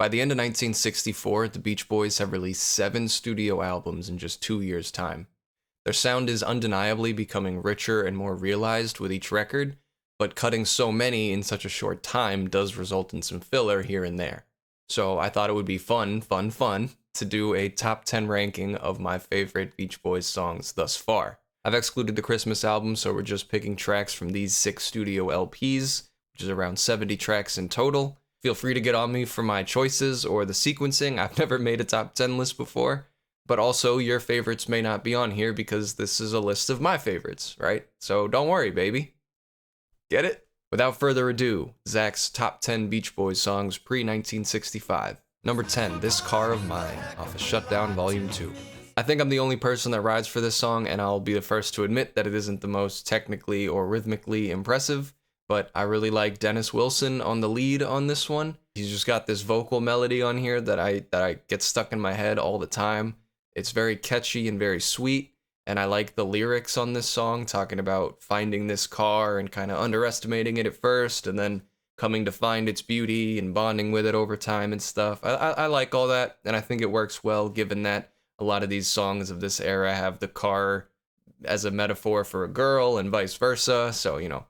By the end of 1964, the Beach Boys have released 7 studio albums in just 2 years' time. Their sound is undeniably becoming richer and more realized with each record, but cutting so many in such a short time does result in some filler here and there. So I thought it would be fun to do a top 10 ranking of my favorite Beach Boys songs thus far. I've excluded the Christmas album, so we're just picking tracks from these 6 studio LPs, which is around 70 tracks in total. Feel free to get on me for my choices or the sequencing. I've never made a top 10 list before, but also your favorites may not be on here because this is a list of my favorites, right? So don't worry, baby. Get it? Without further ado, Zakk's top 10 Beach Boys songs pre-1965. Number 10, This Car of Mine, off of Shutdown Volume 2. I think I'm the only person that rides for this song, and I'll be the first to admit that it isn't the most technically or rhythmically impressive, but I really like Dennis Wilson on the lead on this one. He's just got this vocal melody on here that I get stuck in my head all the time. It's very catchy and very sweet, and I like the lyrics on this song, talking about finding this car and kind of underestimating it at first, and then coming to find its beauty and bonding with it over time and stuff. I like all that, and I think it works well given that a lot of these songs of this era have the car as a metaphor for a girl and vice versa, so, you know,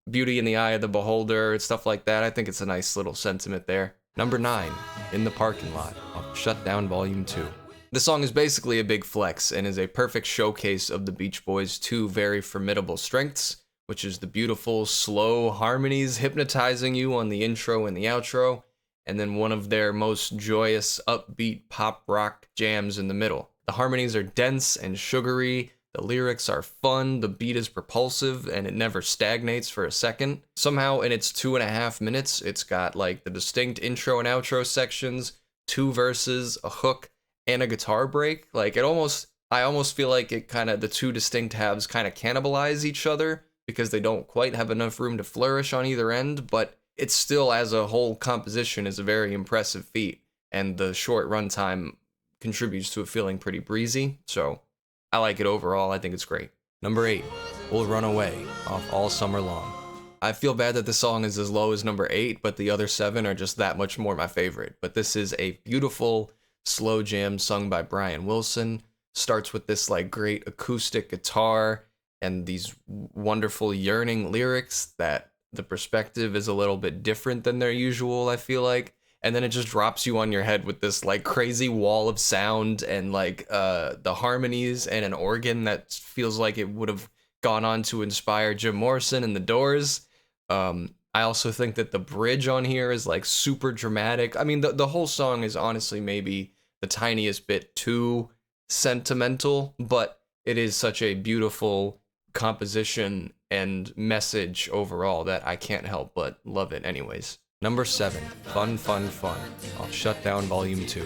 beauty in the eye of the beholder and stuff like that. I think it's a nice little sentiment there. Number 9, In the Parking Lot, off Shutdown Volume 2. This song is basically a big flex and is a perfect showcase of the Beach Boys' 2 very formidable strengths, which is the beautiful, slow harmonies hypnotizing you on the intro and the outro, and then one of their most joyous, upbeat pop rock jams in the middle. The harmonies are dense and sugary, the lyrics are fun, the beat is propulsive, and it never stagnates for a second. Somehow, in its 2.5 minutes, it's got like the distinct intro and outro sections, 2 verses, a hook, and a guitar break. Like, I almost feel like the 2 distinct halves kind of cannibalize each other because they don't quite have enough room to flourish on either end, but it still, as a whole composition, is a very impressive feat, and the short runtime contributes to it feeling pretty breezy, so I like it overall. I think it's great. Number 8, We'll Run Away, off All Summer Long. I feel bad that the song is as low as number 8, but the other 7 are just that much more my favorite. But this is a beautiful slow jam sung by Brian Wilson. Starts with this like great acoustic guitar and these wonderful yearning lyrics that the perspective is a little bit different than their usual, I feel like. And then it just drops you on your head with this like crazy wall of sound and like the harmonies and an organ that feels like it would have gone on to inspire Jim Morrison and the Doors. I also think that the bridge on here is like super dramatic. I mean, the whole song is honestly maybe the tiniest bit too sentimental, but it is such a beautiful composition and message overall that I can't help but love it anyways. Number 7, Fun, Fun, Fun, off Shutdown Volume 2.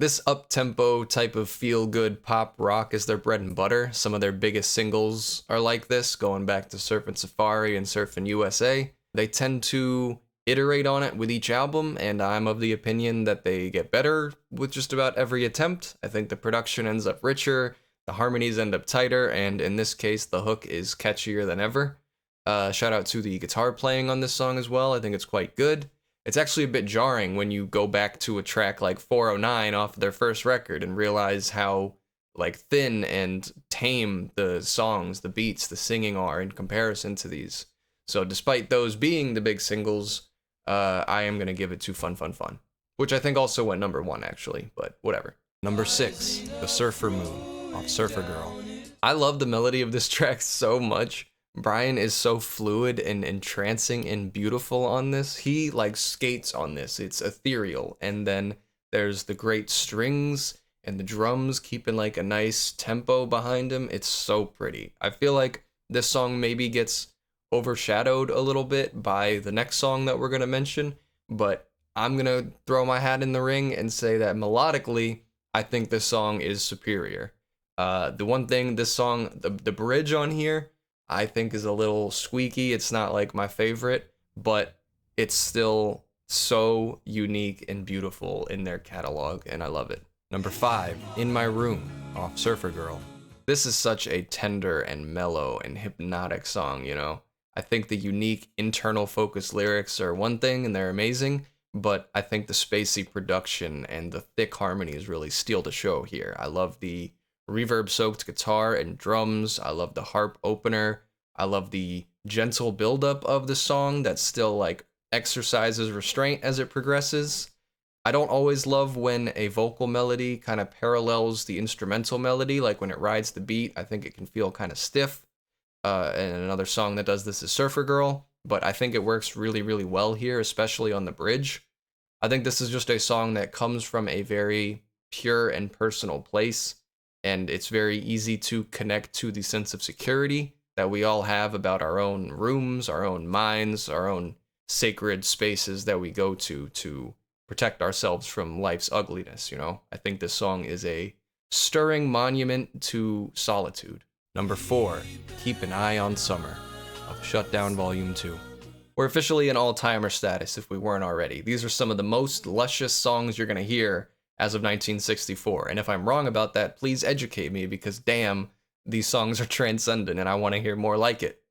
This up-tempo type of feel-good pop rock is their bread and butter. Some of their biggest singles are like this, going back to Surfin' Safari and Surfin' USA. They tend to iterate on it with each album, and I'm of the opinion that they get better with just about every attempt. I think the production ends up richer, the harmonies end up tighter, and in this case, the hook is catchier than ever. Shout out to the guitar playing on this song as well. I think it's quite good. It's actually a bit jarring when you go back to a track like 409 off of their first record and realize how like thin and tame the songs, the beats, the singing are in comparison to these. So despite those being the big singles, I am going to give it to Fun, Fun, Fun, which I think also went number 1 actually, but whatever. Number 6, The Surfer Moon, off Surfer Girl. I love the melody of this track so much. Brian is so fluid and entrancing and beautiful on this. He like skates on this. It's ethereal. And then there's the great strings and the drums keeping like a nice tempo behind him. It's so pretty. I feel like this song maybe gets overshadowed a little bit by the next song that we're going to mention, but I'm going to throw my hat in the ring and say that melodically, I think this song is superior. The one thing, this song, the bridge on here, I think is a little squeaky. It's not like my favorite, but it's still so unique and beautiful in their catalog, and I love it. Number 5, In My Room, off Surfer Girl. This is such a tender and mellow and hypnotic song, you know? I think the unique internal focus lyrics are one thing and they're amazing, but I think the spacey production and the thick harmonies really steal the show here. I love the reverb-soaked guitar and drums. I love the harp opener. I love the gentle buildup of the song that still like exercises restraint as it progresses. I don't always love when a vocal melody kind of parallels the instrumental melody, like when it rides the beat. I think it can feel kind of stiff. And another song that does this is Surfer Girl, but I think it works really, really well here, especially on the bridge. I think this is just a song that comes from a very pure and personal place, and it's very easy to connect to the sense of security that we all have about our own rooms, our own minds, our own sacred spaces that we go to protect ourselves from life's ugliness, you know? I think this song is a stirring monument to solitude. Number 4, Keep an Eye on Summer, of Shutdown Volume 2. We're officially in all-timer status if we weren't already. These are some of the most luscious songs you're gonna hear as of 1964, and if I'm wrong about that, please educate me, because damn, these songs are transcendent and I wanna hear more like it.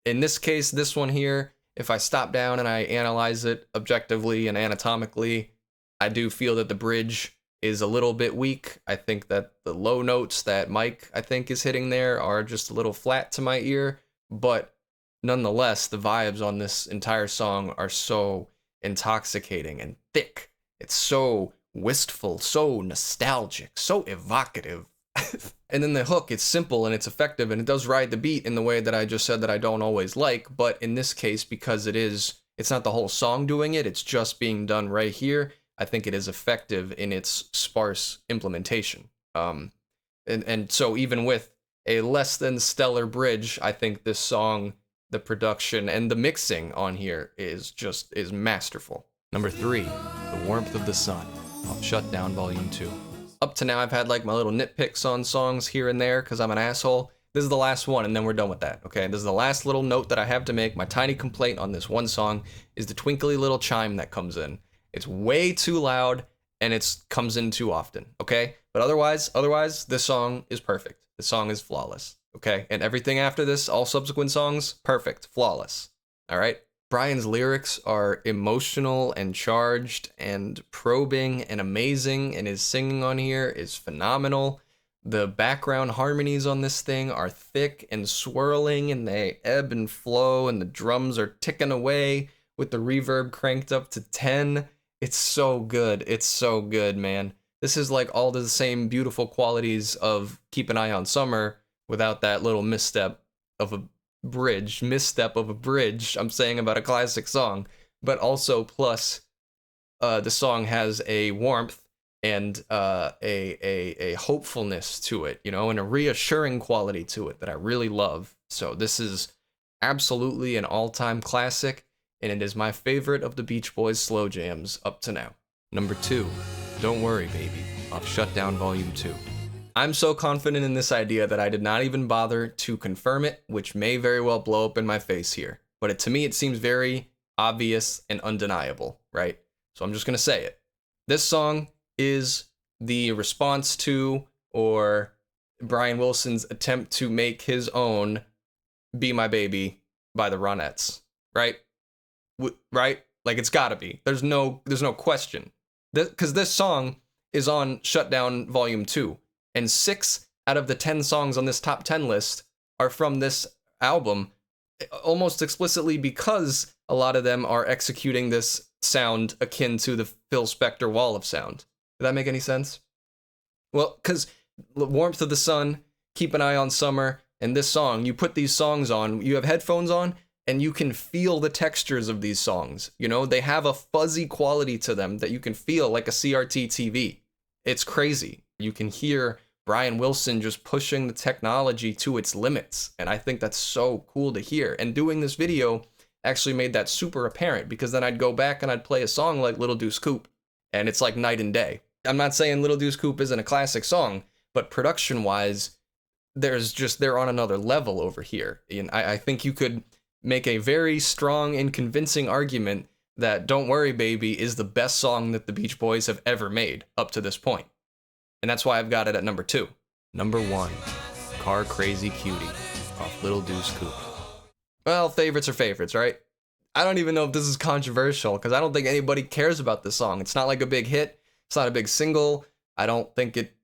In this case, this one here, if I stop down and I analyze it objectively and anatomically, I do feel that the bridge is a little bit weak. I think that the low notes that Mike, I think, is hitting there are just a little flat to my ear, but nonetheless, the vibes on this entire song are so intoxicating and thick. It's so wistful, so nostalgic, so evocative. And then the hook, it's simple and it's effective, and it does ride the beat in the way that I just said that I don't always like, but in this case, because it's not the whole song doing it, it's just being done right here, I think it is effective in its sparse implementation. And so even with a less than stellar bridge, I think this song, the production and the mixing on here is masterful. Number 3, The Warmth of the Sun, off Shutdown Volume 2. Up to now, I've had like my little nitpicks on songs here and there because I'm an asshole. This is the last one, and then we're done with that, okay? This is the last little note that I have to make. My tiny complaint on this one song is the twinkly little chime that comes in. It's way too loud, and it comes in too often, okay? But otherwise, this song is perfect. This song is flawless, okay? And everything after this, all subsequent songs, perfect, flawless, all right? Brian's lyrics are emotional and charged and probing and amazing, and his singing on here is phenomenal. The background harmonies on this thing are thick and swirling, and they ebb and flow, and the drums are ticking away with the reverb cranked up to 10. It's so good. It's so good, man. This is like all the same beautiful qualities of Keep an Eye on Summer without that little misstep of a bridge. I'm saying about a classic song, but also plus the song has a warmth and a hopefulness to it, you know, and a reassuring quality to it that I really love. So this is absolutely an all-time classic, and it is my favorite of the Beach Boys slow jams up to now. Number 2, Don't Worry Baby, off Shutdown Volume 2. I'm so confident in this idea that I did not even bother to confirm it, which may very well blow up in my face here. But to me, it seems very obvious and undeniable, right? So I'm just going to say it. This song is the response to, or Brian Wilson's attempt to make his own Be My Baby by the Ronettes, right? Right? Like, it's gotta be. There's no question. Because this song is on Shutdown Volume 2, and 6 out of the 10 songs on this top 10 list are from this album, almost explicitly because a lot of them are executing this sound akin to the Phil Spector Wall of Sound. Did that make any sense? Well, because Warmth of the Sun, Keep an Eye on Summer, and this song, you put these songs on, you have headphones on, and you can feel the textures of these songs. You know, they have a fuzzy quality to them that you can feel like a CRT TV. It's crazy. You can hear Brian Wilson just pushing the technology to its limits, and I think that's so cool to hear. And doing this video actually made that super apparent, because then I'd go back and I'd play a song like Little Deuce Coupe, and it's like night and day. I'm not saying Little Deuce Coupe isn't a classic song, but production-wise, they're on another level over here. And I think you could make a very strong and convincing argument that Don't Worry Baby is the best song that the Beach Boys have ever made up to this point. And that's why I've got it at number 2. Number 1, Car Crazy Cutie, off Little Deuce Coupe. Well, favorites are favorites, right? I don't even know if this is controversial because I don't think anybody cares about this song. It's not like a big hit. It's not a big single. I don't think it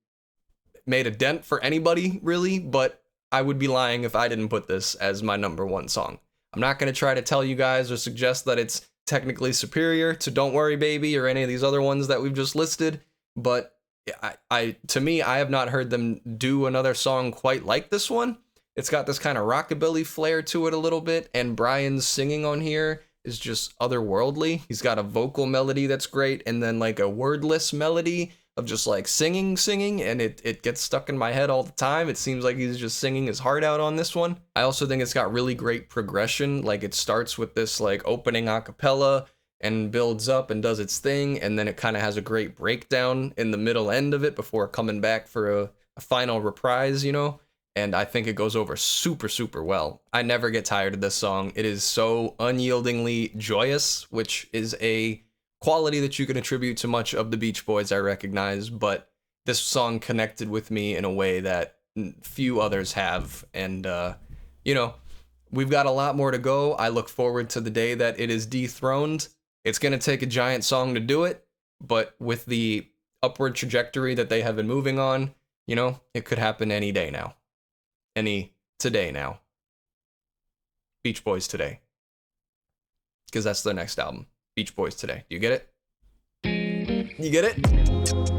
made a dent for anybody really, but I would be lying if I didn't put this as my number one song. I'm not going to try to tell you guys or suggest that it's technically superior to Don't Worry Baby or any of these other ones that we've just listed, but to me, I have not heard them do another song quite like this one. It's got this kind of rockabilly flair to it a little bit, and Brian's singing on here is just otherworldly. He's got a vocal melody that's great, and then like a wordless melody of just like singing, and it gets stuck in my head all the time. It seems like he's just singing his heart out on this one. I also think it's got really great progression. Like it starts with this like opening a cappella and builds up and does its thing, and then it kind of has a great breakdown in the middle end of it before coming back for a final reprise, you know? And I think it goes over super, super well. I never get tired of this song. It is so unyieldingly joyous, which is a quality that you can attribute to much of the Beach Boys, I recognize, but this song connected with me in a way that few others have. And, you know, we've got a lot more to go. I look forward to the day that it is dethroned. It's going to take a giant song to do it, but with the upward trajectory that they have been moving on, you know, it could happen any day now. Today now. Beach Boys Today. Because that's their next album. Beach Boys Today. Do you get it? You get it?